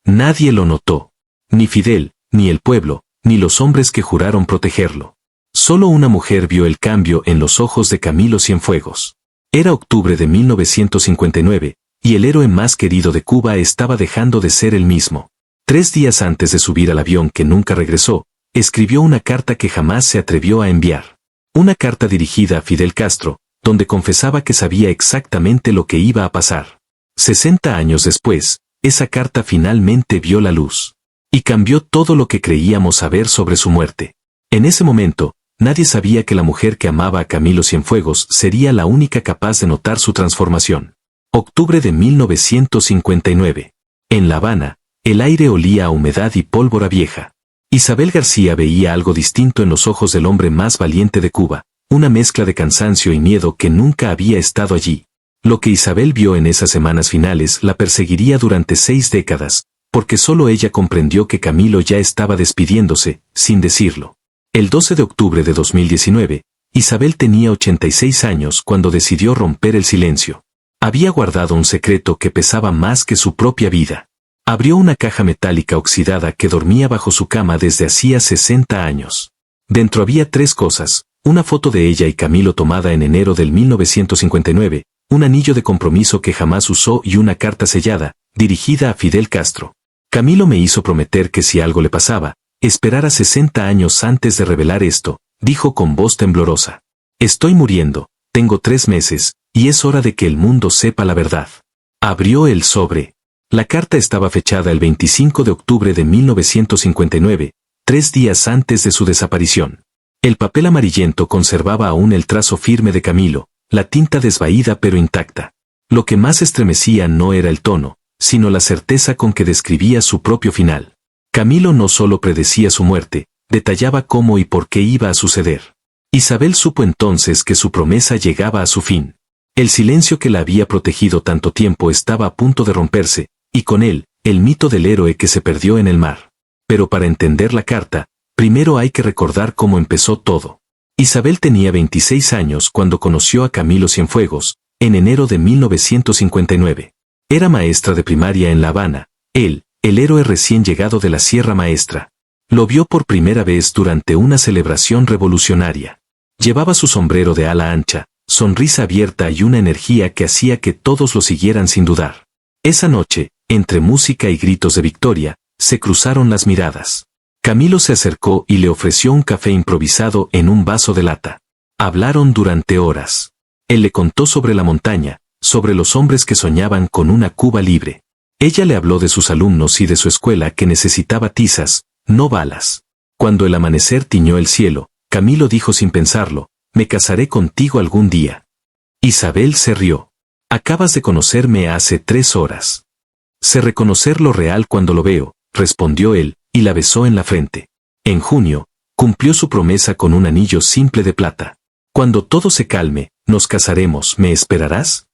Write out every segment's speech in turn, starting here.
Nadie lo notó. Ni Fidel, ni el pueblo, ni los hombres que juraron protegerlo. Solo una mujer vio el cambio en los ojos de Camilo Cienfuegos. Era octubre de 1959, y el héroe más querido de Cuba estaba dejando de ser el mismo. 3 días antes de subir al avión que nunca regresó, escribió una carta que jamás se atrevió a enviar. Una carta dirigida a Fidel Castro, donde confesaba que sabía exactamente lo que iba a pasar. 60 años después, esa carta finalmente vio la luz. Y cambió todo lo que creíamos saber sobre su muerte. En ese momento, nadie sabía que la mujer que amaba a Camilo Cienfuegos sería la única capaz de notar su transformación. Octubre de 1959. En La Habana, el aire olía a humedad y pólvora vieja. Isabel García veía algo distinto en los ojos del hombre más valiente de Cuba, una mezcla de cansancio y miedo que nunca había estado allí. Lo que Isabel vio en esas semanas finales la perseguiría durante 6 décadas, porque solo ella comprendió que Camilo ya estaba despidiéndose, sin decirlo. El 12 de octubre de 2019, Isabel tenía 86 años cuando decidió romper el silencio. Había guardado un secreto que pesaba más que su propia vida. Abrió una caja metálica oxidada que dormía bajo su cama desde hacía 60 años. Dentro había 3 cosas, una foto de ella y Camilo tomada en enero del 1959, un anillo de compromiso que jamás usó y una carta sellada, dirigida a Fidel Castro. Camilo me hizo prometer que si algo le pasaba, esperara 60 años antes de revelar esto, dijo con voz temblorosa. Estoy muriendo, tengo 3 meses, y es hora de que el mundo sepa la verdad. Abrió el sobre. La carta estaba fechada el 25 de octubre de 1959, 3 días antes de su desaparición. El papel amarillento conservaba aún el trazo firme de Camilo, la tinta desvaída pero intacta. Lo que más estremecía no era el tono, sino la certeza con que describía su propio final. Camilo no solo predecía su muerte, detallaba cómo y por qué iba a suceder. Isabel supo entonces que su promesa llegaba a su fin. El silencio que la había protegido tanto tiempo estaba a punto de romperse, y con él, el mito del héroe que se perdió en el mar. Pero para entender la carta, primero hay que recordar cómo empezó todo. Isabel tenía 26 años cuando conoció a Camilo Cienfuegos, en enero de 1959. Era maestra de primaria en La Habana, él, el héroe recién llegado de la Sierra Maestra. Lo vio por primera vez durante una celebración revolucionaria. Llevaba su sombrero de ala ancha, sonrisa abierta y una energía que hacía que todos lo siguieran sin dudar. Esa noche, entre música y gritos de victoria, se cruzaron las miradas. Camilo se acercó y le ofreció un café improvisado en un vaso de lata. Hablaron durante horas. Él le contó sobre la montaña, sobre los hombres que soñaban con una Cuba libre. Ella le habló de sus alumnos y de su escuela que necesitaba tizas, no balas. Cuando el amanecer tiñó el cielo, Camilo dijo sin pensarlo, me casaré contigo algún día. Isabel se rió. Acabas de conocerme hace 3 horas. Sé reconocer lo real cuando lo veo, respondió él, y la besó en la frente. En junio, cumplió su promesa con un anillo simple de plata. Cuando todo se calme, nos casaremos, ¿me esperarás?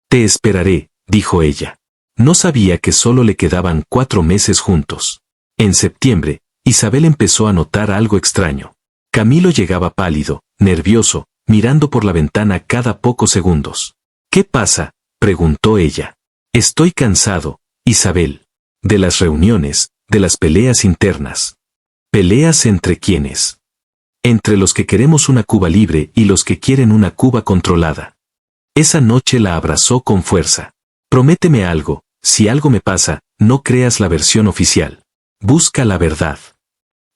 Te esperaré, dijo ella. No sabía que solo le quedaban 4 meses juntos. En septiembre, Isabel empezó a notar algo extraño. Camilo llegaba pálido, nervioso, mirando por la ventana cada pocos segundos. ¿Qué pasa?, preguntó ella. Estoy cansado, Isabel. De las reuniones, de las peleas internas. ¿Peleas entre quiénes? Entre los que queremos una Cuba libre y los que quieren una Cuba controlada. Esa noche la abrazó con fuerza. Prométeme algo, si algo me pasa, no creas la versión oficial. Busca la verdad.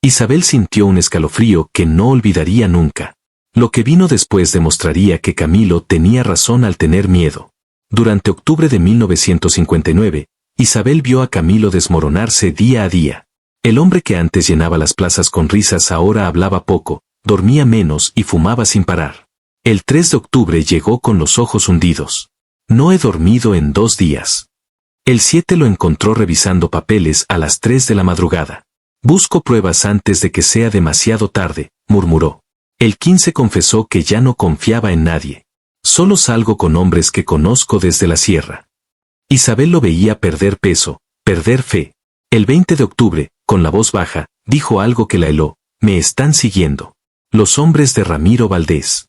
Isabel sintió un escalofrío que no olvidaría nunca. Lo que vino después demostraría que Camilo tenía razón al tener miedo. Durante octubre de 1959, Isabel vio a Camilo desmoronarse día a día. El hombre que antes llenaba las plazas con risas ahora hablaba poco, dormía menos y fumaba sin parar. El 3 de octubre llegó con los ojos hundidos. No he dormido en 2 días. El 7 lo encontró revisando papeles a las 3 de la madrugada. Busco pruebas antes de que sea demasiado tarde, murmuró. El 15 confesó que ya no confiaba en nadie. Solo salgo con hombres que conozco desde la sierra. Isabel lo veía perder peso, perder fe. El 20 de octubre, con la voz baja, dijo algo que la heló. Me están siguiendo. Los hombres de Ramiro Valdés.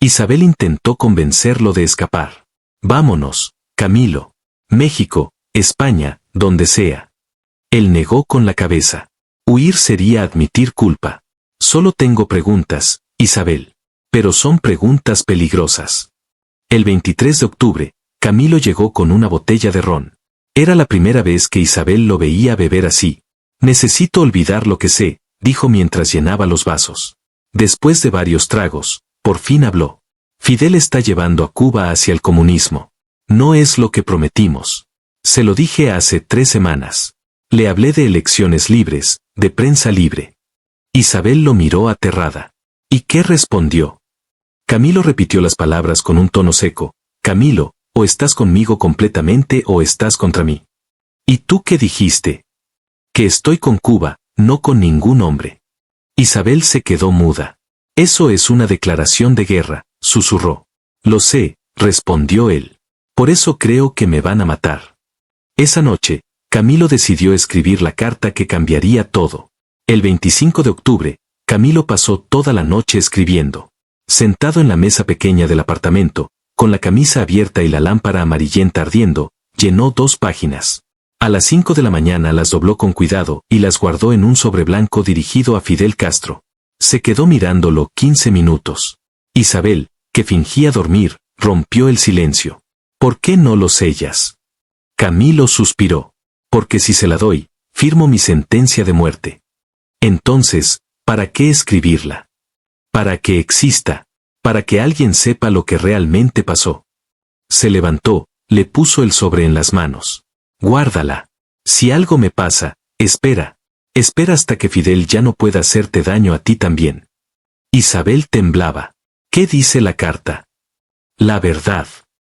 Isabel intentó convencerlo de escapar. Vámonos, Camilo. México, España, donde sea. Él negó con la cabeza. Huir sería admitir culpa. Solo tengo preguntas, Isabel. Pero son preguntas peligrosas. El 23 de octubre, Camilo llegó con una botella de ron. Era la primera vez que Isabel lo veía beber así. Necesito olvidar lo que sé, dijo mientras llenaba los vasos. Después de varios tragos, por fin habló. Fidel está llevando a Cuba hacia el comunismo. No es lo que prometimos. Se lo dije hace 3 semanas. Le hablé de elecciones libres, de prensa libre. Isabel lo miró aterrada. ¿Y qué respondió? Camilo repitió las palabras con un tono seco. Camilo, o estás conmigo completamente o estás contra mí. ¿Y tú qué dijiste? Que estoy con Cuba, no con ningún hombre. Isabel se quedó muda. Eso es una declaración de guerra, susurró. Lo sé, respondió él. Por eso creo que me van a matar. Esa noche, Camilo decidió escribir la carta que cambiaría todo. El 25 de octubre, Camilo pasó toda la noche escribiendo. Sentado en la mesa pequeña del apartamento, con la camisa abierta y la lámpara amarillenta ardiendo, llenó 2 páginas. A las 5 de la mañana las dobló con cuidado y las guardó en un sobre blanco dirigido a Fidel Castro. Se quedó mirándolo 15 minutos. Isabel, que fingía dormir, rompió el silencio. ¿Por qué no lo sellas? Camilo suspiró. Porque si se la doy, firmo mi sentencia de muerte. Entonces, ¿para qué escribirla? Para que exista, para que alguien sepa lo que realmente pasó. Se levantó, le puso el sobre en las manos. Guárdala. Si algo me pasa, espera. Espera hasta que Fidel ya no pueda hacerte daño a ti también. Isabel temblaba. ¿Qué dice la carta? La verdad.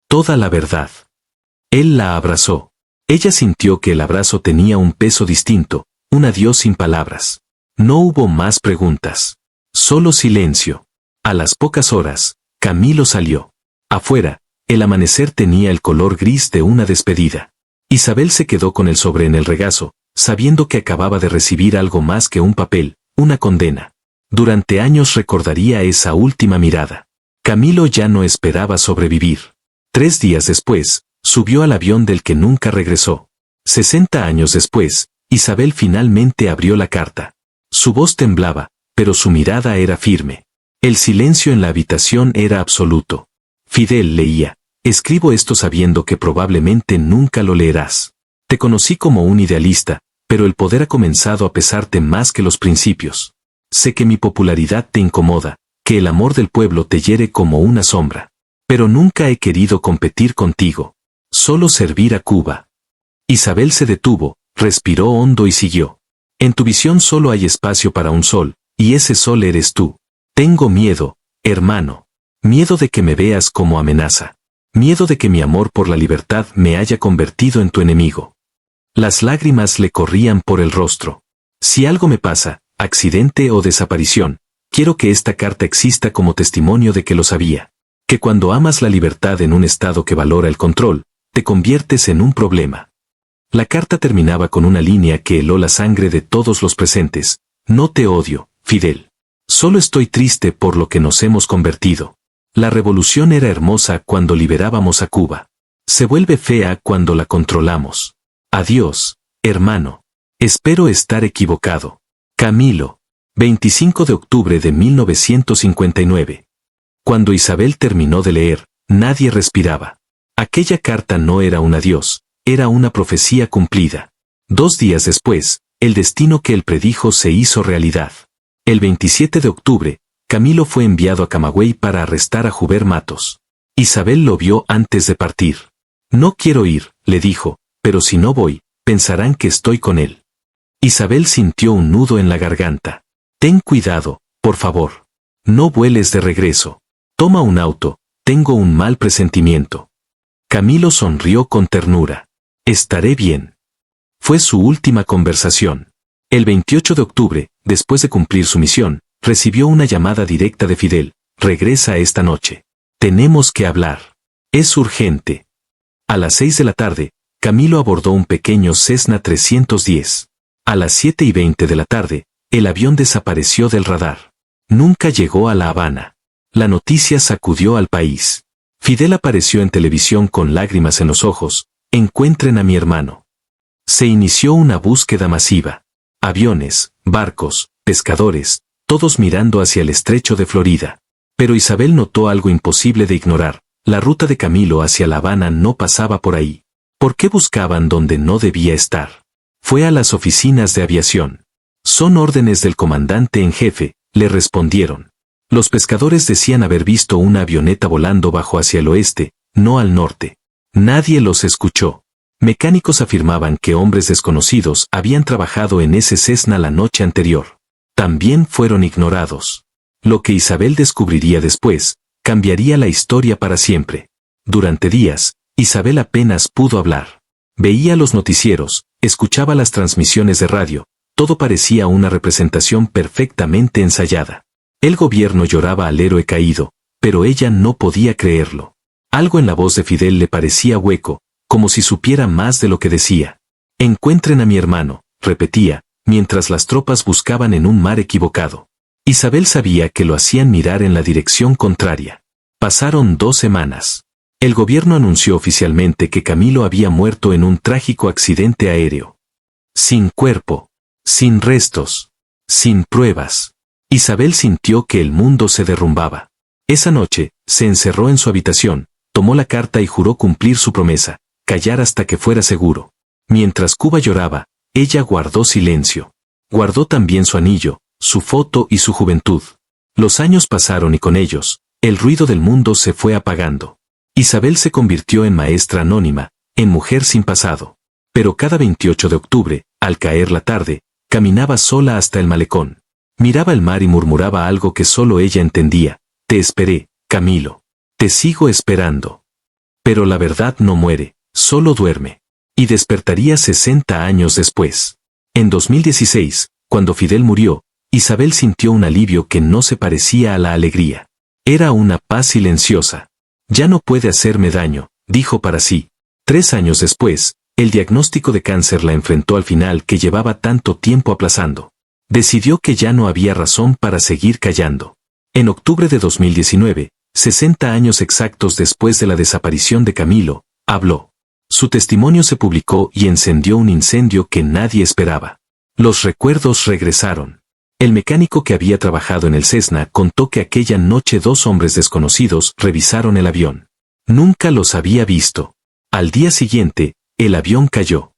Toda la verdad. Él la abrazó. Ella sintió que el abrazo tenía un peso distinto, un adiós sin palabras. No hubo más preguntas. Solo silencio. A las pocas horas, Camilo salió. Afuera, el amanecer tenía el color gris de una despedida. Isabel se quedó con el sobre en el regazo, sabiendo que acababa de recibir algo más que un papel, una condena. Durante años recordaría esa última mirada. Camilo ya no esperaba sobrevivir. 3 días después, subió al avión del que nunca regresó. 60 años después, Isabel finalmente abrió la carta. Su voz temblaba, pero su mirada era firme. El silencio en la habitación era absoluto. Fidel leía. Escribo esto sabiendo que probablemente nunca lo leerás. Te conocí como un idealista, pero el poder ha comenzado a pesarte más que los principios. Sé que mi popularidad te incomoda, que el amor del pueblo te hiere como una sombra. Pero nunca he querido competir contigo. Solo servir a Cuba. Isabel se detuvo, respiró hondo y siguió. En tu visión solo hay espacio para un sol, y ese sol eres tú. Tengo miedo, hermano. Miedo de que me veas como amenaza. Miedo de que mi amor por la libertad me haya convertido en tu enemigo. Las lágrimas le corrían por el rostro. Si algo me pasa, accidente o desaparición, quiero que esta carta exista como testimonio de que lo sabía. Que cuando amas la libertad en un estado que valora el control, te conviertes en un problema. La carta terminaba con una línea que heló la sangre de todos los presentes. No te odio, Fidel. Solo estoy triste por lo que nos hemos convertido. La revolución era hermosa cuando liberábamos a Cuba. Se vuelve fea cuando la controlamos. Adiós, hermano. Espero estar equivocado. Camilo. 25 de octubre de 1959. Cuando Isabel terminó de leer, nadie respiraba. Aquella carta no era un adiós, era una profecía cumplida. 2 días después, el destino que él predijo se hizo realidad. El 27 de octubre, Camilo fue enviado a Camagüey para arrestar a Juber Matos. Isabel lo vio antes de partir. No quiero ir, le dijo, pero si no voy, pensarán que estoy con él. Isabel sintió un nudo en la garganta. Ten cuidado, por favor. No vueles de regreso. Toma un auto, tengo un mal presentimiento. Camilo sonrió con ternura. Estaré bien. Fue su última conversación. El 28 de octubre, después de cumplir su misión, recibió una llamada directa de Fidel. Regresa esta noche. Tenemos que hablar. Es urgente. A las 6 de la tarde, Camilo abordó un pequeño Cessna 310. A las 7:20 de la tarde, el avión desapareció del radar. Nunca llegó a La Habana. La noticia sacudió al país. Fidel apareció en televisión con lágrimas en los ojos. Encuentren a mi hermano. Se inició una búsqueda masiva. Aviones, barcos, pescadores, todos mirando hacia el estrecho de Florida. Pero Isabel notó algo imposible de ignorar: la ruta de Camilo hacia La Habana no pasaba por ahí. ¿Por qué buscaban donde no debía estar? Fue a las oficinas de aviación. Son órdenes del comandante en jefe, le respondieron. Los pescadores decían haber visto una avioneta volando bajo hacia el oeste, no al norte. Nadie los escuchó. Mecánicos afirmaban que hombres desconocidos habían trabajado en ese Cessna la noche anterior. También fueron ignorados. Lo que Isabel descubriría después cambiaría la historia para siempre. Durante días, Isabel apenas pudo hablar. Veía los noticieros, escuchaba las transmisiones de radio, todo parecía una representación perfectamente ensayada. El gobierno lloraba al héroe caído, pero ella no podía creerlo. Algo en la voz de Fidel le parecía hueco, como si supiera más de lo que decía. Encuentren a mi hermano, repetía, mientras las tropas buscaban en un mar equivocado. Isabel sabía que lo hacían mirar en la dirección contraria. Pasaron 2 semanas. El gobierno anunció oficialmente que Camilo había muerto en un trágico accidente aéreo. Sin cuerpo, sin restos, sin pruebas. Isabel sintió que el mundo se derrumbaba. Esa noche, se encerró en su habitación, tomó la carta y juró cumplir su promesa, callar hasta que fuera seguro. Mientras Cuba lloraba, ella guardó silencio. Guardó también su anillo, su foto y su juventud. Los años pasaron y con ellos, el ruido del mundo se fue apagando. Isabel se convirtió en maestra anónima, en mujer sin pasado. Pero cada 28 de octubre, al caer la tarde, caminaba sola hasta el malecón. Miraba el mar y murmuraba algo que solo ella entendía: te esperé, Camilo. Te sigo esperando. Pero la verdad no muere, solo duerme. Y despertaría 60 años después. En 2016, cuando Fidel murió, Isabel sintió un alivio que no se parecía a la alegría. Era una paz silenciosa. Ya no puede hacerme daño, dijo para sí. 3 años después, el diagnóstico de cáncer la enfrentó al final que llevaba tanto tiempo aplazando. Decidió que ya no había razón para seguir callando. En octubre de 2019, 60 años exactos después de la desaparición de Camilo, habló. Su testimonio se publicó y encendió un incendio que nadie esperaba. Los recuerdos regresaron. El mecánico que había trabajado en el Cessna contó que aquella noche 2 hombres desconocidos revisaron el avión. Nunca los había visto. Al día siguiente, el avión cayó.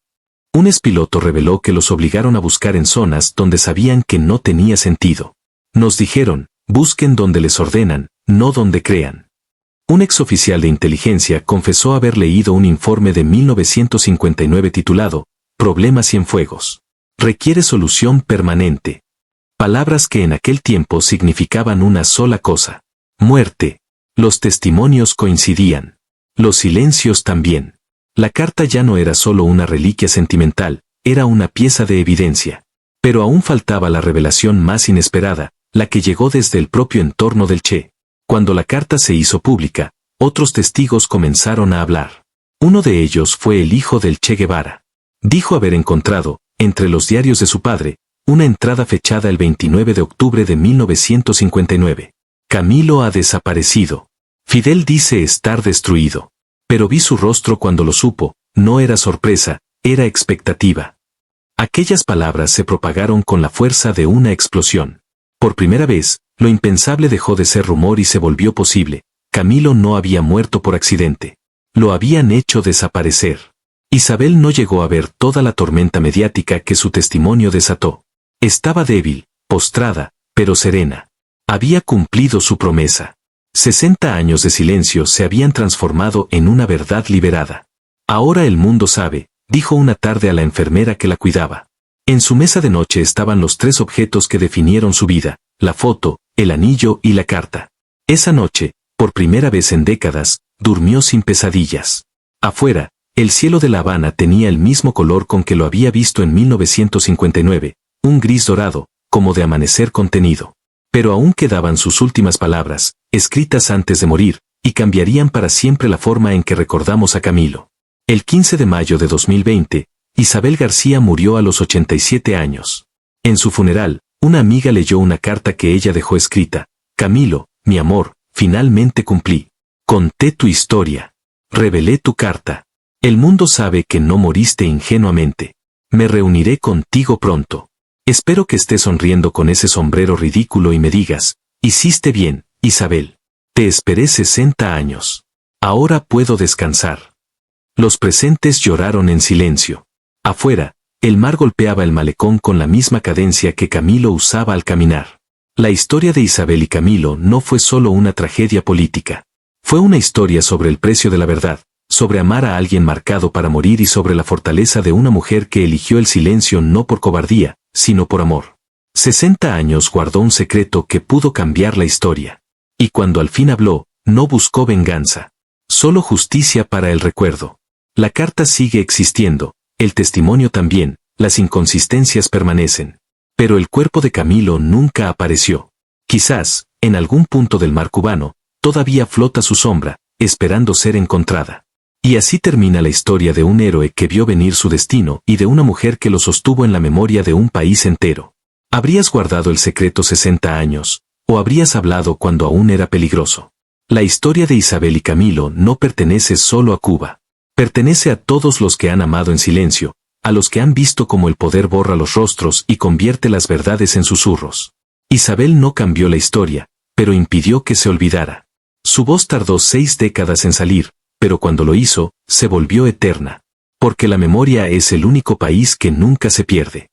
Un expiloto reveló que los obligaron a buscar en zonas donde sabían que no tenía sentido. Nos dijeron: busquen donde les ordenan, no donde crean. Un exoficial de inteligencia confesó haber leído un informe de 1959 titulado Problemas Cienfuegos. Requiere solución permanente. Palabras que en aquel tiempo significaban una sola cosa: muerte. Los testimonios coincidían. Los silencios también. La carta ya no era solo una reliquia sentimental, era una pieza de evidencia. Pero aún faltaba la revelación más inesperada, la que llegó desde el propio entorno del Che. Cuando la carta se hizo pública, otros testigos comenzaron a hablar. Uno de ellos fue el hijo del Che Guevara. Dijo haber encontrado, entre los diarios de su padre, una entrada fechada el 29 de octubre de 1959. Camilo ha desaparecido. Fidel dice estar destruido. Pero vi su rostro cuando lo supo, no era sorpresa, era expectativa. Aquellas palabras se propagaron con la fuerza de una explosión. Por primera vez, lo impensable dejó de ser rumor y se volvió posible. Camilo no había muerto por accidente. Lo habían hecho desaparecer. Isabel no llegó a ver toda la tormenta mediática que su testimonio desató. Estaba débil, postrada, pero serena. Había cumplido su promesa. 60 años de silencio se habían transformado en una verdad liberada. Ahora el mundo sabe, dijo una tarde a la enfermera que la cuidaba. En su mesa de noche estaban los 3 objetos que definieron su vida: la foto, el anillo y la carta. Esa noche, por primera vez en décadas, durmió sin pesadillas. Afuera, el cielo de La Habana tenía el mismo color con que lo había visto en 1959, un gris dorado, como de amanecer contenido. Pero aún quedaban sus últimas palabras, escritas antes de morir, y cambiarían para siempre la forma en que recordamos a Camilo. El 15 de mayo de 2020, Isabel García murió a los 87 años. En su funeral, una amiga leyó una carta que ella dejó escrita: Camilo, mi amor, finalmente cumplí. Conté tu historia. Revelé tu carta. El mundo sabe que no moriste ingenuamente. Me reuniré contigo pronto. Espero que estés sonriendo con ese sombrero ridículo y me digas, hiciste bien, Isabel. Te esperé 60 años. Ahora puedo descansar. Los presentes lloraron en silencio. Afuera, el mar golpeaba el malecón con la misma cadencia que Camilo usaba al caminar. La historia de Isabel y Camilo no fue solo una tragedia política. Fue una historia sobre el precio de la verdad, sobre amar a alguien marcado para morir y sobre la fortaleza de una mujer que eligió el silencio no por cobardía, sino por amor. 60 años guardó un secreto que pudo cambiar la historia. Y cuando al fin habló, no buscó venganza. Solo justicia para el recuerdo. La carta sigue existiendo, el testimonio también, las inconsistencias permanecen. Pero el cuerpo de Camilo nunca apareció. Quizás, en algún punto del mar cubano, todavía flota su sombra, esperando ser encontrada. Y así termina la historia de un héroe que vio venir su destino y de una mujer que lo sostuvo en la memoria de un país entero. ¿Habrías guardado el secreto 60 años, o habrías hablado cuando aún era peligroso? La historia de Isabel y Camilo no pertenece solo a Cuba. Pertenece a todos los que han amado en silencio, a los que han visto cómo el poder borra los rostros y convierte las verdades en susurros. Isabel no cambió la historia, pero impidió que se olvidara. Su voz tardó 6 décadas en salir, pero cuando lo hizo, se volvió eterna. Porque la memoria es el único país que nunca se pierde.